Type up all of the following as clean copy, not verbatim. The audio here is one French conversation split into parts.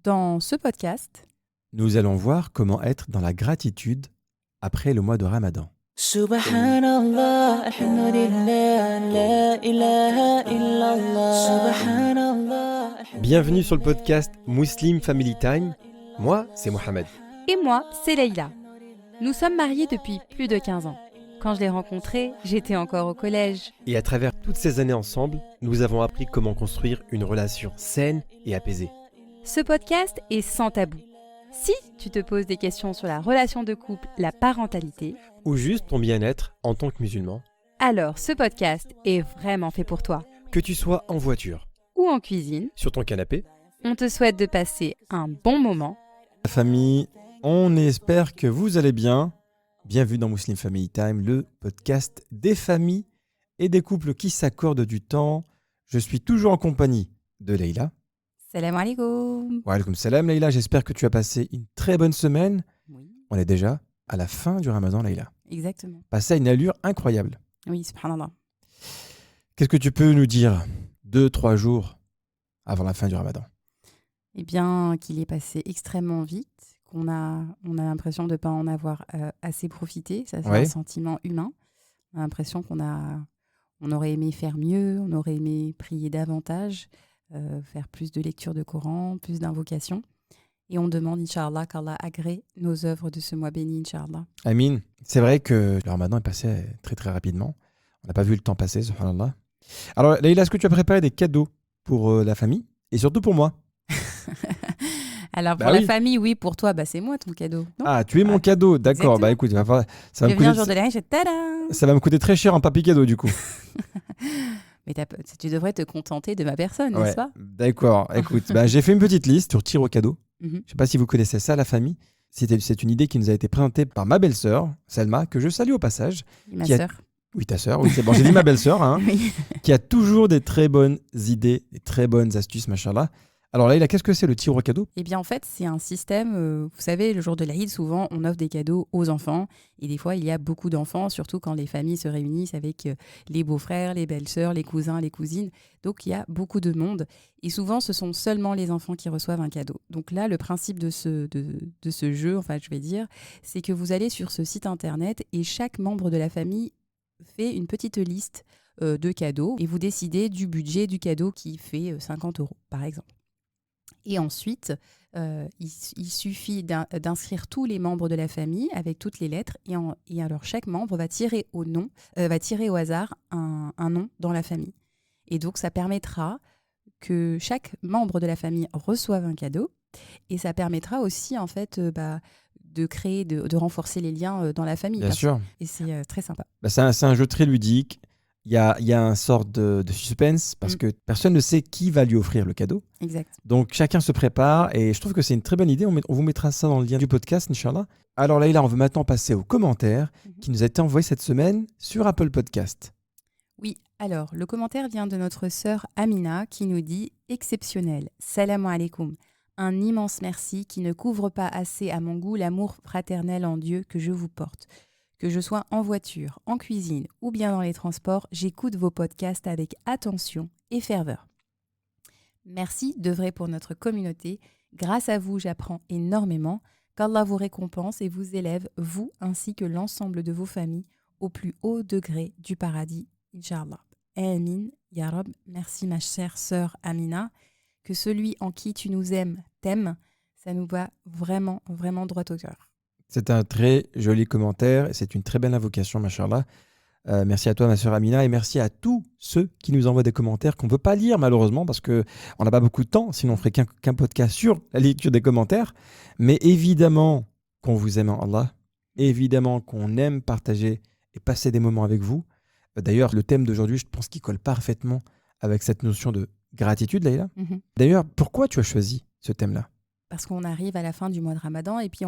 Dans ce podcast, nous allons voir comment être dans la gratitude après le mois de Ramadan. Subhanallah, alhamdulillah, la ilaha illallah. Subhanallah. Bienvenue sur le podcast Muslim Family Time. Moi, c'est Mohamed. et moi, c'est Leïla. Nous sommes mariés depuis plus de 15 ans. Quand je l'ai rencontré, j'étais encore au collège. Et à travers toutes ces années ensemble, nous avons appris comment construire une relation saine et apaisée. Ce podcast est sans tabou. Si tu te poses des questions sur la relation de couple, la parentalité, Ou juste ton bien-être en tant que musulman. alors ce podcast est vraiment fait pour toi. Que tu sois en voiture, Ou en cuisine, sur ton canapé. on te souhaite de passer un bon moment. La famille, on espère que vous allez bien. Bienvenue dans Muslim Family Time, le podcast des familles et des couples qui s'accordent du temps. Je suis toujours en compagnie de Leïla. Salam alaikum. Wa alaykoum salam Leïla, j'espère que tu as passé une très bonne semaine. Oui, On est déjà à la fin du Ramadan Leïla. exactement. Passé à une allure incroyable. Oui, subhanallah. Qu'est-ce que tu peux nous dire 2-3 jours avant la fin du Ramadan? Eh bien, qu'il est passé extrêmement vite, on a l'impression de ne pas en avoir assez profité. Ça, c'est Ouais. un sentiment humain. On a l'impression on aurait aimé faire mieux, on aurait aimé prier davantage, faire plus de lecture de Coran, plus d'invocations. Et on demande, Inch'Allah, qu'Allah agrée nos œuvres de ce mois béni, Inch'Allah. Amin. C'est vrai que le Ramadan est passé très très rapidement. On n'a pas vu le temps passer, subhanallah. Alors Leïla, est-ce que tu as préparé des cadeaux pour la famille et surtout pour moi? Alors, pour Bah la oui. famille, oui, pour toi, c'est moi ton cadeau. Non, Ah, tu es mon cadeau, d'accord. Bah écoute, ça je va viens me un jour de coûter, l'année, je tada. ça va me coûter très cher en papier cadeau du coup. Mais tu devrais te contenter de ma personne, Ouais, n'est-ce pas? d'accord. Écoute, j'ai fait une petite liste sur tir au cadeau. Mhm. Je ne sais pas si vous connaissez ça, la famille. C'est une idée qui nous a été présentée par ma belle-sœur, Selma, que je salue au passage. Ma Qui a- sœur. Oui, ta sœur, oui, c'est bon, j'ai dit ma belle-sœur, hein, Oui. qui a toujours des très bonnes idées, des très bonnes astuces, machallah. Alors Leïla, qu'est-ce que c'est le tir au cadeau? Eh bien, en fait, c'est un système. Vous savez, le jour de l'Aïd, souvent, on offre des cadeaux aux enfants. Et des fois, il y a beaucoup d'enfants, surtout quand les familles se réunissent avec les beaux-frères, les belles-sœurs, les cousins, les cousines. Donc, il y a beaucoup de monde. Et souvent, ce sont seulement les enfants qui reçoivent un cadeau. Donc là, le principe de ce jeu, enfin, je vais dire, c'est que vous allez sur ce site internet et chaque membre de la famille fait une petite liste de cadeaux. Et vous décidez du budget du cadeau qui fait 50 €, par exemple. Et ensuite, il suffit d'inscrire tous les membres de la famille avec toutes les lettres. Et alors, chaque membre va tirer au hasard un nom dans la famille. Et donc, ça permettra que chaque membre de la famille reçoive un cadeau. Et ça permettra aussi, en fait, de créer, de renforcer les liens dans la famille. Bien sûr. Et c'est très sympa. C'est un jeu très ludique. Il y a un sort de suspense parce que personne ne sait qui va lui offrir le cadeau. Exact. Donc chacun se prépare et je trouve que c'est une très bonne idée. On vous mettra ça dans le lien du podcast, Inch'Allah. Alors Leïla, on veut maintenant passer aux commentaires qui nous a été envoyés cette semaine sur Apple Podcast. Oui, alors, le commentaire vient de notre sœur Amina qui nous dit « Exceptionnel, salam alaikum. Un immense merci qui ne couvre pas assez à mon goût l'amour fraternel en Dieu que je vous porte. Que je sois en voiture, en cuisine ou bien dans les transports, j'écoute vos podcasts avec attention et ferveur. Merci d'œuvrer pour notre communauté. Grâce à vous, j'apprends énormément. Qu'Allah vous récompense et vous élève, vous ainsi que l'ensemble de vos familles, au plus haut degré du paradis. Inch'Allah. Amin, Ya Rab. Merci ma chère sœur Amina. Que celui en qui tu nous aimes t'aime. Ça nous va vraiment, vraiment droit au cœur. C'est un très joli commentaire et c'est une très belle invocation, machallah. Merci à toi, ma sœur Amina, et merci à tous ceux qui nous envoient des commentaires qu'on ne peut pas lire, malheureusement, parce qu'on n'a pas beaucoup de temps, sinon on ferait qu'un podcast sur la lecture des commentaires. Mais évidemment qu'on vous aime en Allah, évidemment qu'on aime partager et passer des moments avec vous. D'ailleurs, le thème d'aujourd'hui, je pense qu'il colle parfaitement avec cette notion de gratitude, Leïla. Mhm. D'ailleurs, pourquoi tu as choisi ce thème-là? Parce qu'on arrive à la fin du mois de Ramadan et puis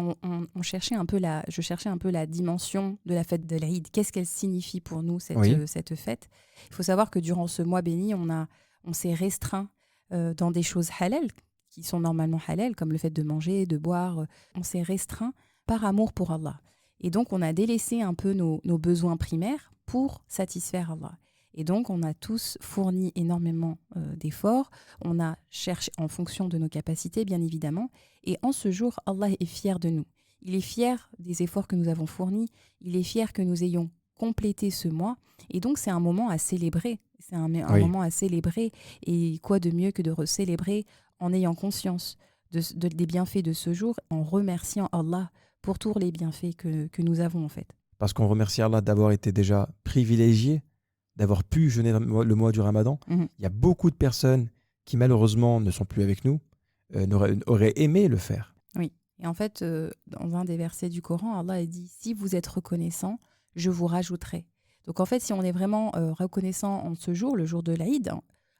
je cherchais un peu la dimension de la fête de l'Aïd. Qu'est-ce qu'elle signifie pour nous, cette fête? Il faut savoir que durant ce mois béni, on s'est restreint dans des choses halal, qui sont normalement halal, comme le fait de manger, de boire. On s'est restreint par amour pour Allah. Et donc, on a délaissé un peu nos besoins primaires pour satisfaire Allah. Et donc, on a tous fourni énormément d'efforts. On a cherché en fonction de nos capacités, bien évidemment. Et en ce jour, Allah est fier de nous. Il est fier des efforts que nous avons fournis. Il est fier que nous ayons complété ce mois. Et donc, c'est un moment à célébrer. C'est un moment à célébrer. Et quoi de mieux que de célébrer en ayant conscience des bienfaits de ce jour, en remerciant Allah pour tous les bienfaits que nous avons, en fait. Parce qu'on remercie Allah d'avoir été déjà privilégié, d'avoir pu jeûner le mois du Ramadan. Il y a beaucoup de personnes qui, malheureusement, ne sont plus avec nous, auraient aimé le faire. Oui. Et en fait, dans un des versets du Coran, Allah a dit « Si vous êtes reconnaissant, je vous rajouterai ». Donc en fait, si on est vraiment reconnaissant en ce jour, le jour de l'Aïd,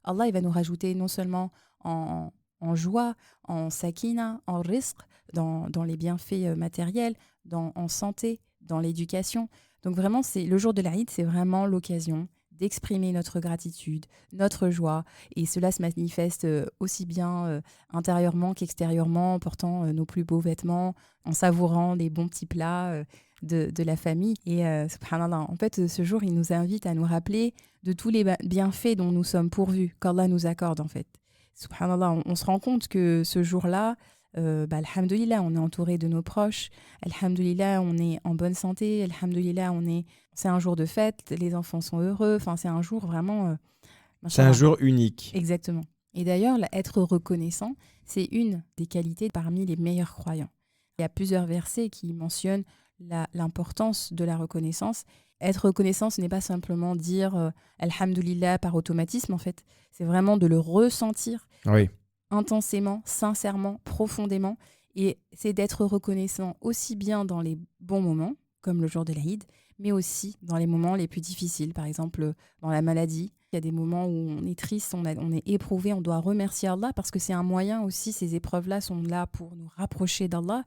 Allah il va nous rajouter non seulement en joie, en sakina, en rizq, dans les bienfaits matériels, en santé, dans l'éducation. Donc vraiment, le jour de l'Aïd, c'est vraiment l'occasion d'exprimer notre gratitude, notre joie. Et cela se manifeste aussi bien intérieurement qu'extérieurement, en portant nos plus beaux vêtements, en savourant les bons petits plats de la famille. Et subhanallah, en fait, ce jour, il nous invite à nous rappeler de tous les bienfaits dont nous sommes pourvus, qu'Allah nous accorde en fait. Subhanallah, on se rend compte que ce jour-là, alhamdoulilah, on est entouré de nos proches, alhamdoulilah, on est en bonne santé, alhamdoulilah, c'est un jour de fête, les enfants sont heureux, enfin c'est un jour vraiment... c'est un jour unique. Exactement. Et d'ailleurs, être reconnaissant, c'est une des qualités parmi les meilleurs croyants. Il y a plusieurs versets qui mentionnent l'importance de la reconnaissance. Être reconnaissant, ce n'est pas simplement dire alhamdoulilah par automatisme en fait, c'est vraiment de le ressentir. Oui. Intensément, sincèrement, profondément. Et c'est d'être reconnaissant aussi bien dans les bons moments, comme le jour de l'Aïd, mais aussi dans les moments les plus difficiles. Par exemple, dans la maladie, il y a des moments où on est triste, on est éprouvé, on doit remercier Allah parce que c'est un moyen aussi, ces épreuves-là sont là pour nous rapprocher d'Allah.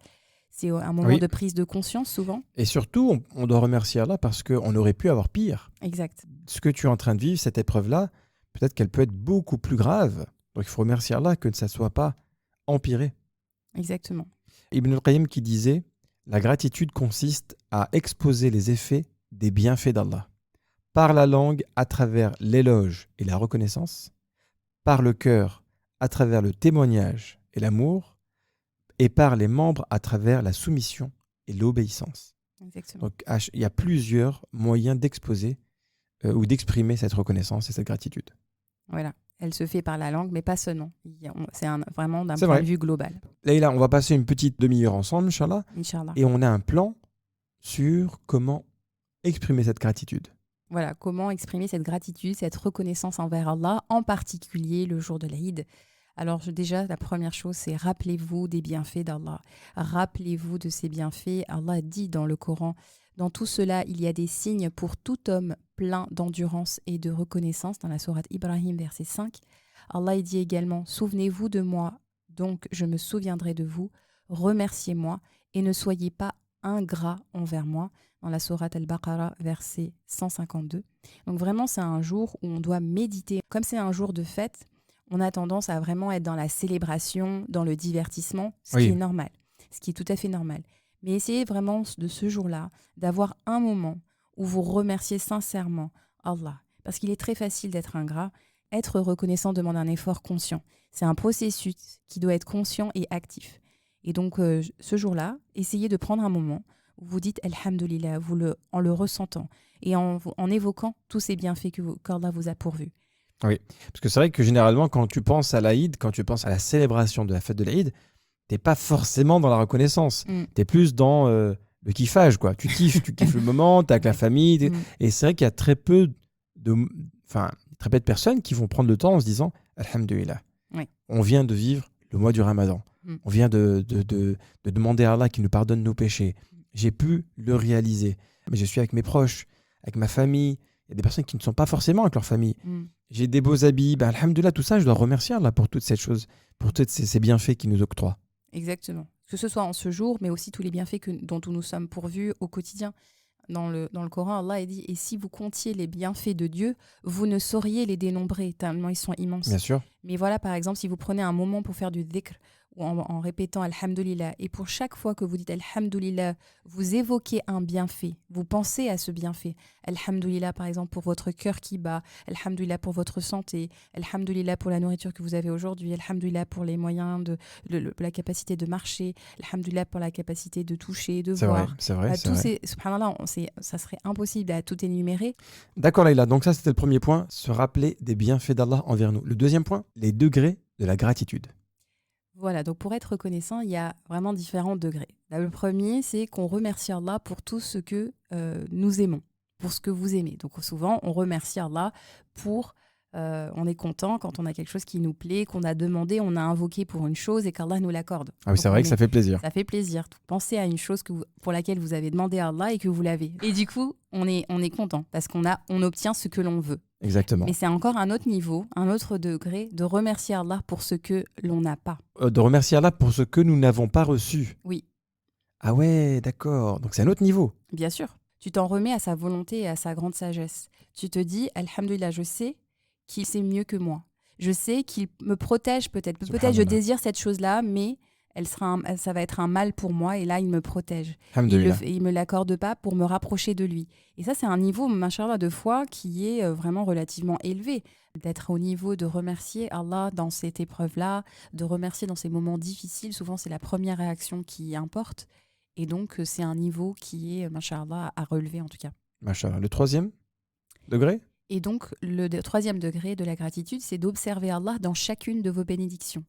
C'est un moment de prise de conscience souvent. Et surtout, on doit remercier Allah parce qu'on aurait pu avoir pire. Exact. Ce que tu es en train de vivre, cette épreuve-là, peut-être qu'elle peut être beaucoup plus grave. Donc il faut remercier Allah que ça ne soit pas empiré. Exactement. Ibn al-Qayyim qui disait « La gratitude consiste à exposer les effets des bienfaits d'Allah, par la langue à travers l'éloge et la reconnaissance, par le cœur à travers le témoignage et l'amour, et par les membres à travers la soumission et l'obéissance. » Exactement. Donc il y a plusieurs moyens d'exposer ou d'exprimer cette reconnaissance et cette gratitude. Voilà. Elle se fait par la langue, mais pas seulement. C'est vraiment d'un point de vue global. Là, on va passer une petite demi-heure ensemble, Inch'Allah. Inch'Allah. Et on a un plan sur comment exprimer cette gratitude. Voilà, comment exprimer cette gratitude, cette reconnaissance envers Allah, en particulier le jour de l'Aïd. Alors déjà, la première chose, c'est rappelez-vous des bienfaits d'Allah. Rappelez-vous de ces bienfaits. Allah dit dans le Coran, dans tout cela, il y a des signes pour tout homme plein d'endurance et de reconnaissance, dans la sourate Ibrahim, verset 5. Allah dit également, souvenez-vous de moi, donc je me souviendrai de vous, remerciez-moi et ne soyez pas ingrats envers moi, dans la sourate Al-Baqarah, verset 152. Donc vraiment, c'est un jour où on doit méditer. Comme c'est un jour de fête, on a tendance à vraiment être dans la célébration, dans le divertissement, ce qui est normal, ce qui est tout à fait normal. Mais essayez vraiment de ce jour-là, d'avoir un moment où vous remerciez sincèrement Allah. Parce qu'il est très facile d'être ingrat. Être reconnaissant demande un effort conscient. C'est un processus qui doit être conscient et actif. Et donc, ce jour-là, essayez de prendre un moment où vous dites Alhamdulillah, en le ressentant et en évoquant tous ces bienfaits qu'Allah vous a pourvus. Oui, parce que c'est vrai que généralement, quand tu penses à l'Aïd, quand tu penses à la célébration de la fête de l'Aïd, t'es pas forcément dans la reconnaissance. T'es plus dans le kiffage, quoi. Tu kiffes le moment, t'es avec la famille. Et c'est vrai qu'il y a très peu de personnes qui vont prendre le temps en se disant Alhamdulillah, on vient de vivre le mois du Ramadan. On vient de demander à Allah qu'il nous pardonne nos péchés. J'ai pu le réaliser. Mais je suis avec mes proches, avec ma famille. Il y a des personnes qui ne sont pas forcément avec leur famille. J'ai des beaux habits. Alhamdulillah, tout ça, je dois remercier Allah pour toutes ces choses, pour tous ces bienfaits qu'il nous octroie. Exactement. Que ce soit en ce jour, mais aussi tous les bienfaits dont nous sommes pourvus au quotidien. Dans le Coran, Allah dit « Et si vous comptiez les bienfaits de Dieu, vous ne sauriez les dénombrer, tellement ils sont immenses. » Bien sûr. Mais voilà, par exemple, si vous prenez un moment pour faire du dhikr ou en répétant Alhamdulillah, et pour chaque fois que vous dites Alhamdulillah, vous évoquez un bienfait, vous pensez à ce bienfait. Alhamdulillah, par exemple, pour votre cœur qui bat, Alhamdulillah pour votre santé, Alhamdulillah pour la nourriture que vous avez aujourd'hui, Alhamdulillah pour les moyens la capacité de marcher, Alhamdulillah pour la capacité de toucher, de C'est vrai, voir. c'est vrai. Subhanallah, ça serait impossible à tout énumérer. D'accord, Laïla. Donc ça, c'était le premier point, se rappeler des bienfaits d'Allah envers nous. Le deuxième point, les degrés de la gratitude. Voilà, donc pour être reconnaissant, il y a vraiment différents degrés. Là, le premier, c'est qu'on remercie Allah pour tout ce que nous aimons, pour ce que vous aimez. Donc souvent, on remercie Allah pour... on est content quand on a quelque chose qui nous plaît, qu'on a demandé, on a invoqué pour une chose et qu'Allah nous l'accorde. Ah oui, c'est vrai que ça fait plaisir. Ça fait plaisir. Pensez à une chose pour laquelle vous avez demandé à Allah et que vous l'avez. Et du coup, on est content parce on obtient ce que l'on veut. Exactement. Mais c'est encore un autre niveau, un autre degré de remercier Allah pour ce que l'on n'a pas. De remercier Allah pour ce que nous n'avons pas reçu. Oui. Ah ouais, d'accord. Donc c'est un autre niveau. Bien sûr. Tu t'en remets à sa volonté et à sa grande sagesse. Tu te dis, Alhamdulillah, je sais qu'il sait mieux que moi. Je sais qu'il me protège peut-être. Peut-être je désire cette chose-là, mais ça va être un mal pour moi et là, il me protège. Il ne me l'accorde pas pour me rapprocher de lui. Et ça, c'est un niveau, machallah, de foi qui est vraiment relativement élevé. D'être au niveau de remercier Allah dans cette épreuve-là, de remercier dans ces moments difficiles. Souvent, c'est la première réaction qui importe. Et donc, c'est un niveau qui est, machallah, à relever en tout cas. Machallah. Le troisième degré ? Et donc, le troisième degré de la gratitude, c'est d'observer Allah dans chacune de vos bénédictions.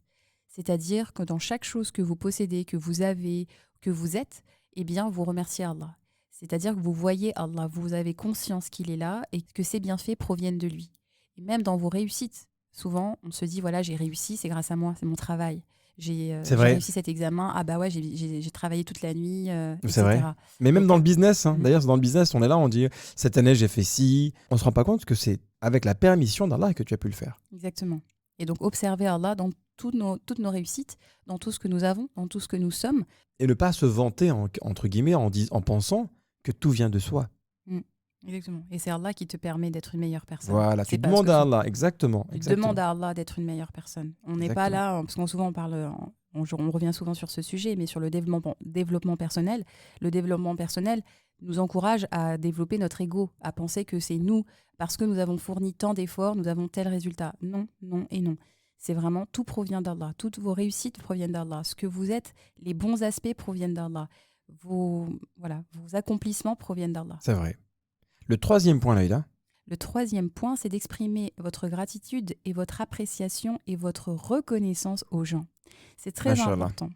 C'est-à-dire que dans chaque chose que vous possédez, que vous avez, que vous êtes, eh bien, vous remerciez Allah. C'est-à-dire que vous voyez Allah, vous avez conscience qu'il est là et que ses bienfaits proviennent de lui. Et même dans vos réussites, souvent, on se dit, voilà, j'ai réussi, c'est grâce à moi, c'est mon travail. J'ai réussi cet examen, ah bah ouais, j'ai travaillé toute la nuit, c'est etc. vrai. Mais même dans le business, d'ailleurs, dans le business, on est là, on dit, cette année, j'ai fait ci. On ne se rend pas compte que c'est avec la permission d'Allah que tu as pu le faire. Exactement. Et donc, observer Allah dans toutes nos réussites, dans tout ce que nous avons, dans tout ce que nous sommes. Et ne pas se vanter, entre guillemets, en pensant que tout vient de soi. Exactement. Et c'est Allah qui te permet d'être une meilleure personne. Voilà, tu demandes à Allah, exactement. Demande à Allah d'être une meilleure personne. On n'est pas là, parce qu'on souvent on revient souvent sur ce sujet, mais sur le développement personnel. Le développement personnel nous encourage à développer notre ego, à penser que c'est nous, parce que nous avons fourni tant d'efforts, nous avons tel résultat. Non, non et non. C'est vraiment, tout provient d'Allah. Toutes vos réussites proviennent d'Allah. Ce que vous êtes, les bons aspects proviennent d'Allah. Vos accomplissements proviennent d'Allah. C'est vrai. Le troisième point, Laïla. Le troisième point, c'est d'exprimer votre gratitude et votre appréciation et votre reconnaissance aux gens. C'est très important.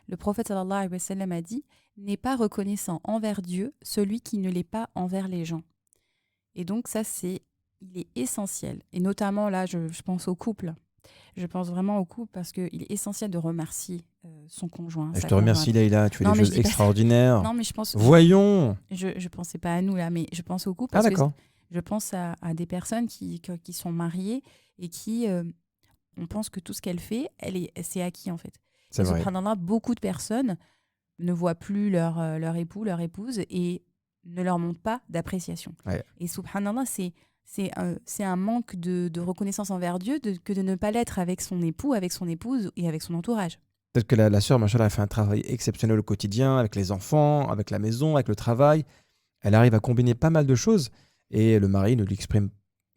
Le prophète sallallahu alayhi wa sallam a dit « N'est pas reconnaissant envers Dieu celui qui ne l'est pas envers les gens ». Et donc ça, il est essentiel. Et notamment là, je pense au couple. Je pense vraiment au couple parce qu'il est essentiel de remercier son conjoint. Je te remercie, Laïla, tu fais des choses extraordinaires. Non, mais je pense... Voyons. Je ne pensais pas à nous là, mais je pense au couple parce que je pense à des personnes qui sont mariées et qui, on pense que tout ce qu'elle fait, c'est acquis en fait. C'est vrai. Subhanallah, beaucoup de personnes ne voient plus leur époux, leur épouse et ne leur montrent pas d'appréciation. Ouais. Et subhanallah, c'est un manque de reconnaissance envers Dieu que de ne pas l'être avec son époux, avec son épouse et avec son entourage. Peut-être que la sœur, machallah, a fait un travail exceptionnel au quotidien, avec les enfants, avec la maison, avec le travail. Elle arrive à combiner pas mal de choses et le mari ne lui exprime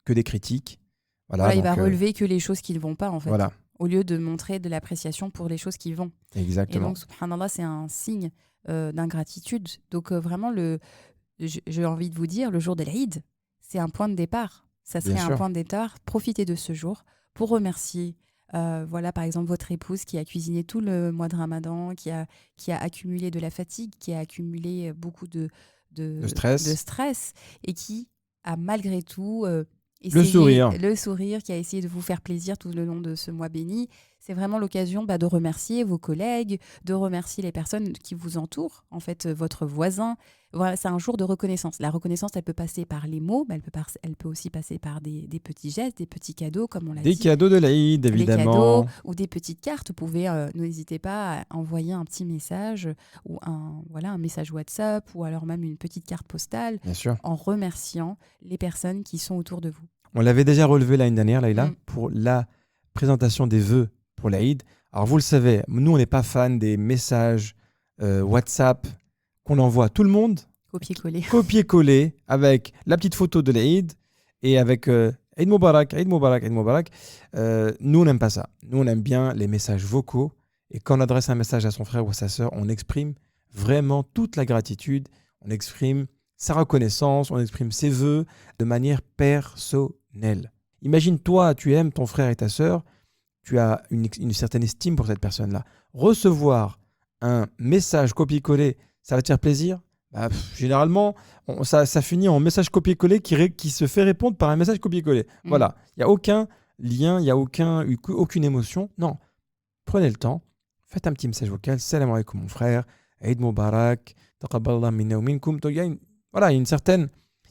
que des critiques. Voilà, il va relever que les choses qui ne vont pas en fait. Voilà. Au lieu de montrer de l'appréciation pour les choses qui vont. Exactement. Et donc, subhanallah, c'est un signe d'ingratitude. Donc, vraiment, j'ai envie de vous dire, le jour de l'Aïd, c'est un point de départ. Ça serait un point de départ. Profitez de ce jour pour remercier, par exemple, votre épouse qui a cuisiné tout le mois de Ramadan, qui a accumulé de la fatigue, qui a accumulé beaucoup de stress et qui a malgré tout... le sourire qui a essayé de vous faire plaisir tout le long de ce mois béni. C'est vraiment l'occasion de remercier vos collègues, de remercier les personnes qui vous entourent, en fait, votre voisin. Voilà, c'est un jour de reconnaissance. La reconnaissance, elle peut passer par les mots, mais elle peut aussi passer par des petits gestes, des petits cadeaux, comme on l'a dit. Des cadeaux de l'Aïd, évidemment. Des cadeaux ou des petites cartes. Vous pouvez, n'hésitez pas à envoyer un petit message ou un message WhatsApp ou alors même une petite carte postale. Bien sûr. En remerciant les personnes qui sont autour de vous. On l'avait déjà relevé l'année dernière, Laïla, pour la présentation des vœux pour l'Aïd. Alors vous le savez, nous on n'est pas fan des messages WhatsApp qu'on envoie à tout le monde, Copier-coller. copier-coller avec la petite photo de l'Eid et avec Eid Mubarak, Eid Mubarak, Eid Mubarak. Nous on n'aime pas ça. Nous on aime bien les messages vocaux et quand on adresse un message à son frère ou à sa sœur, on exprime vraiment toute la gratitude, on exprime sa reconnaissance, on exprime ses vœux de manière personnelle. Imagine toi, tu aimes ton frère et ta sœur, tu as une certaine estime pour cette personne-là. Recevoir un message copier-coller, ça va te faire plaisir ? Généralement, ça finit en message copier-coller qui se fait répondre par un message copier-coller. Voilà, il n'y a aucun lien, il n'y a aucune émotion. Non, prenez le temps, faites un petit message vocal. Salam alaikum mon frère, Eid Mubarak, taqabbalallah minna wa minkum. Il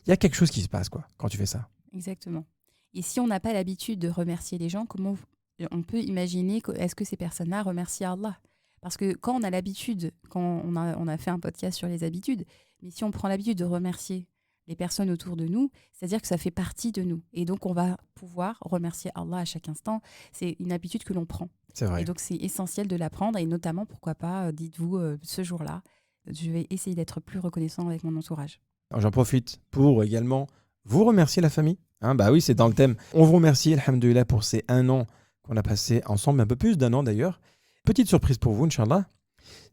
y a quelque chose qui se passe quoi, quand tu fais ça. Exactement. Et si on n'a pas l'habitude de remercier les gens, comment on peut imaginer est-ce que ces personnes-là remercient Allah ? Parce que quand on a l'habitude, quand on a fait un podcast sur les habitudes, mais si on prend l'habitude de remercier les personnes autour de nous, c'est-à-dire que ça fait partie de nous. Et donc, on va pouvoir remercier Allah à chaque instant. C'est une habitude que l'on prend. C'est vrai. Et donc, c'est essentiel de l'apprendre. Et notamment, pourquoi pas, dites-vous, ce jour-là, je vais essayer d'être plus reconnaissant avec mon entourage. Alors, j'en profite pour également vous remercier la famille. Oui, c'est dans le thème. On vous remercie, alhamdoulilah, pour ces 1 an qu'on a passé ensemble, un peu plus d'1 an d'ailleurs. Petite surprise pour vous, Inch'Allah.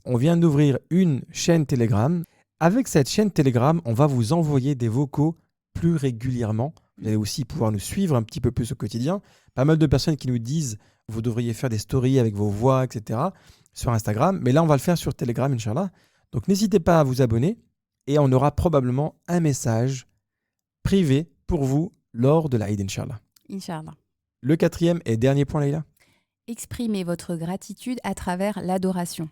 On vient d'ouvrir une chaîne Telegram. Avec cette chaîne Telegram, on va vous envoyer des vocaux plus régulièrement. Vous allez aussi pouvoir nous suivre un petit peu plus au quotidien. Pas mal de personnes qui nous disent vous devriez faire des stories avec vos voix, etc. sur Instagram. Mais là, on va le faire sur Telegram, Inch'Allah. Donc, n'hésitez pas à vous abonner et on aura probablement un message privé pour vous lors de l'Aïd, Inch'Allah. Inch'Allah. Le 4e et dernier point, Leïla. Exprimez votre gratitude à travers l'adoration.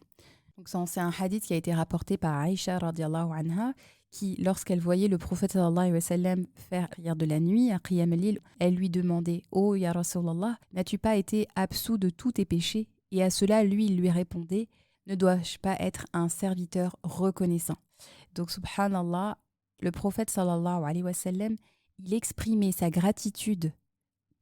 Donc ça, c'est un hadith qui a été rapporté par Aïcha radiallahu anha, qui, lorsqu'elle voyait le prophète sallallahu alayhi wa sallam faire la prière de la nuit, à Qiyam al-Lil, elle lui demandait « Oh, ya Rasulallah, n'as-tu pas été absous de tous tes péchés ?» Et à cela, lui, il lui répondait « Ne dois-je pas être un serviteur reconnaissant ?» Donc, subhanallah, le prophète sallallahu alayhi wa sallam, il exprimait sa gratitude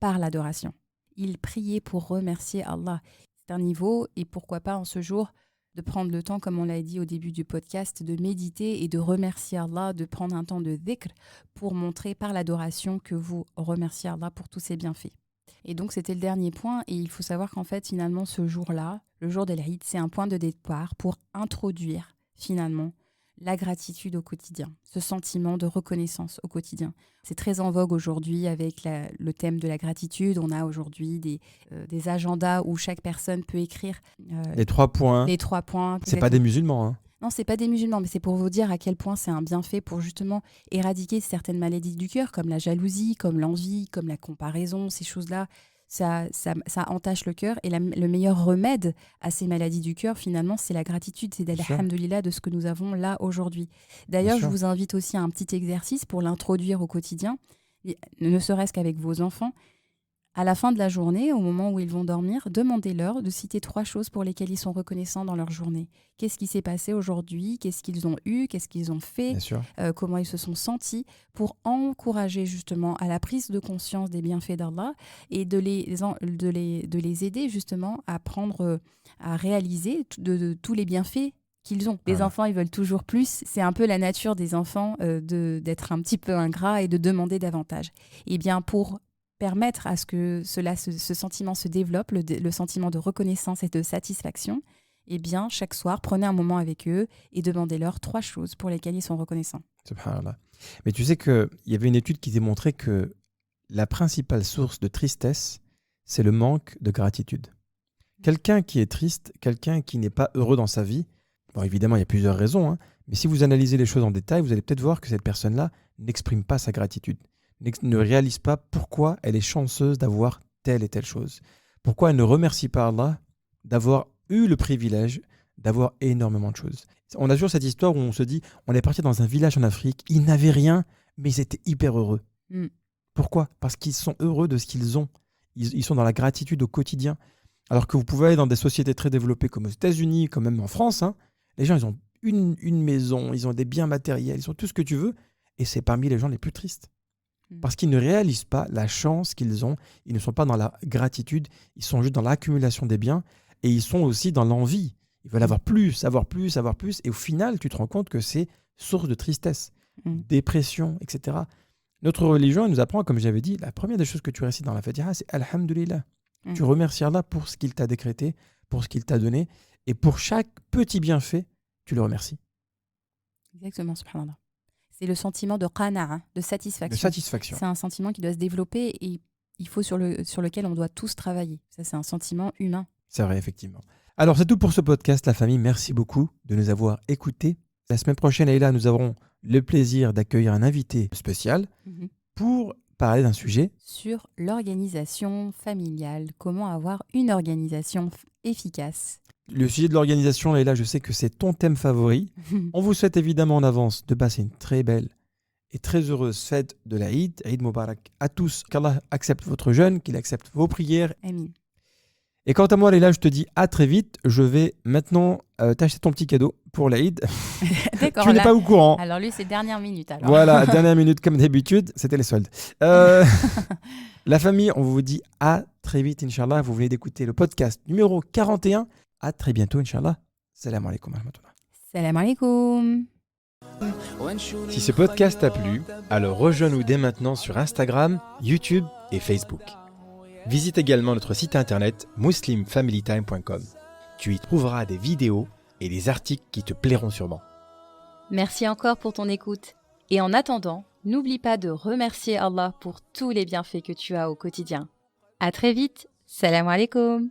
par l'adoration. Il priait pour remercier Allah. C'est un niveau, et pourquoi pas en ce jour, de prendre le temps, comme on l'a dit au début du podcast, de méditer et de remercier Allah, de prendre un temps de dhikr pour montrer par l'adoration que vous remerciez Allah pour tous ses bienfaits. Et donc, c'était le dernier point. Et il faut savoir qu'en fait, finalement, ce jour-là, le jour de l'Aïd, c'est un point de départ pour introduire, finalement, la gratitude au quotidien, ce sentiment de reconnaissance au quotidien. C'est très en vogue aujourd'hui avec le thème de la gratitude. On a aujourd'hui des agendas où chaque personne peut écrire les 3 points. Les 3 points. C'est pas des musulmans. Hein. Non, c'est pas des musulmans, mais c'est pour vous dire à quel point c'est un bienfait pour justement éradiquer certaines maladies du cœur, comme la jalousie, comme l'envie, comme la comparaison, ces choses-là. Ça entache le cœur et le meilleur remède à ces maladies du cœur, finalement, c'est la gratitude, c'est d'alhamdoulilah de ce que nous avons là aujourd'hui. D'ailleurs, je vous invite aussi à un petit exercice pour l'introduire au quotidien, ne serait-ce qu'avec vos enfants. À la fin de la journée, au moment où ils vont dormir, demandez-leur de citer 3 choses pour lesquelles ils sont reconnaissants dans leur journée. Qu'est-ce qui s'est passé aujourd'hui ? Qu'est-ce qu'ils ont eu ? Qu'est-ce qu'ils ont fait ? Comment ils se sont sentis ? Pour encourager justement à la prise de conscience des bienfaits d'Allah et de les aider justement à réaliser tous les bienfaits qu'ils ont. Les enfants, ils veulent toujours plus. C'est un peu la nature des enfants d'être un petit peu ingrats et de demander davantage. Et bien, pour permettre à ce que ce sentiment se développe, le sentiment de reconnaissance et de satisfaction, eh bien, chaque soir, prenez un moment avec eux et demandez-leur 3 choses pour lesquelles ils sont reconnaissants. Subhanallah. Mais tu sais qu'il y avait une étude qui démontrait que la principale source de tristesse, c'est le manque de gratitude. Quelqu'un qui est triste, quelqu'un qui n'est pas heureux dans sa vie, bon, évidemment, il y a plusieurs raisons, hein, mais si vous analysez les choses en détail, vous allez peut-être voir que cette personne-là n'exprime pas sa gratitude. Ne réalise pas pourquoi elle est chanceuse d'avoir telle et telle chose. Pourquoi elle ne remercie pas Allah d'avoir eu le privilège d'avoir énormément de choses. On a toujours cette histoire où on se dit, on est parti dans un village en Afrique, ils n'avaient rien, mais ils étaient hyper heureux. Pourquoi ? Parce qu'ils sont heureux de ce qu'ils ont. Ils sont dans la gratitude au quotidien. Alors que vous pouvez aller dans des sociétés très développées comme aux États-Unis, comme même en France, hein, les gens, ils ont une maison, ils ont des biens matériels, ils ont tout ce que tu veux, et c'est parmi les gens les plus tristes. Parce qu'ils ne réalisent pas la chance qu'ils ont, ils ne sont pas dans la gratitude, ils sont juste dans l'accumulation des biens. et ils sont aussi dans l'envie. Ils veulent avoir plus, avoir plus, avoir plus. Et au final, tu te rends compte que c'est source de tristesse, dépression, etc. Notre religion, elle nous apprend, comme j'avais dit, la première des choses que tu récites dans la Fatiha, c'est Alhamdulillah. Tu remercies Allah pour ce qu'il t'a décrété, pour ce qu'il t'a donné. Et pour chaque petit bienfait, tu le remercies. Exactement, subhanallah. C'est le sentiment de qana'a, de satisfaction. De satisfaction. C'est un sentiment qui doit se développer et il faut sur lequel on doit tous travailler. Ça, c'est un sentiment humain. C'est vrai, effectivement. Alors, c'est tout pour ce podcast, la famille. Merci beaucoup de nous avoir écoutés. La semaine prochaine, Aïla, nous aurons le plaisir d'accueillir un invité spécial pour parler d'un sujet sur l'organisation familiale. Comment avoir une organisation efficace. Le sujet de l'organisation, Aïla, je sais que c'est ton thème favori. On vous souhaite évidemment en avance de passer une très belle et très heureuse fête de l'Aïd. Aïd Moubarak à tous. Qu'Allah accepte votre jeûne, qu'il accepte vos prières. Amin. Et quant à moi, Leïla, je te dis à très vite. Je vais maintenant t'acheter ton petit cadeau pour l'Aïd. D'accord. Tu n'es pas au courant. Alors lui, c'est dernière minute. Alors. Voilà, dernière minute comme d'habitude. C'était les soldes. La famille, on vous dit à très vite, Inch'Allah. Vous venez d'écouter le podcast numéro 41. À très bientôt, Inch'Allah. Salam alaikum wa rahmatullah. Salam alaikum. Si ce podcast t'a plu, alors rejoins-nous dès maintenant sur Instagram, YouTube et Facebook. Visite également notre site internet muslimfamilytime.com. Tu y trouveras des vidéos et des articles qui te plairont sûrement. Merci encore pour ton écoute. Et en attendant, n'oublie pas de remercier Allah pour tous les bienfaits que tu as au quotidien. À très vite. Salam alaikum.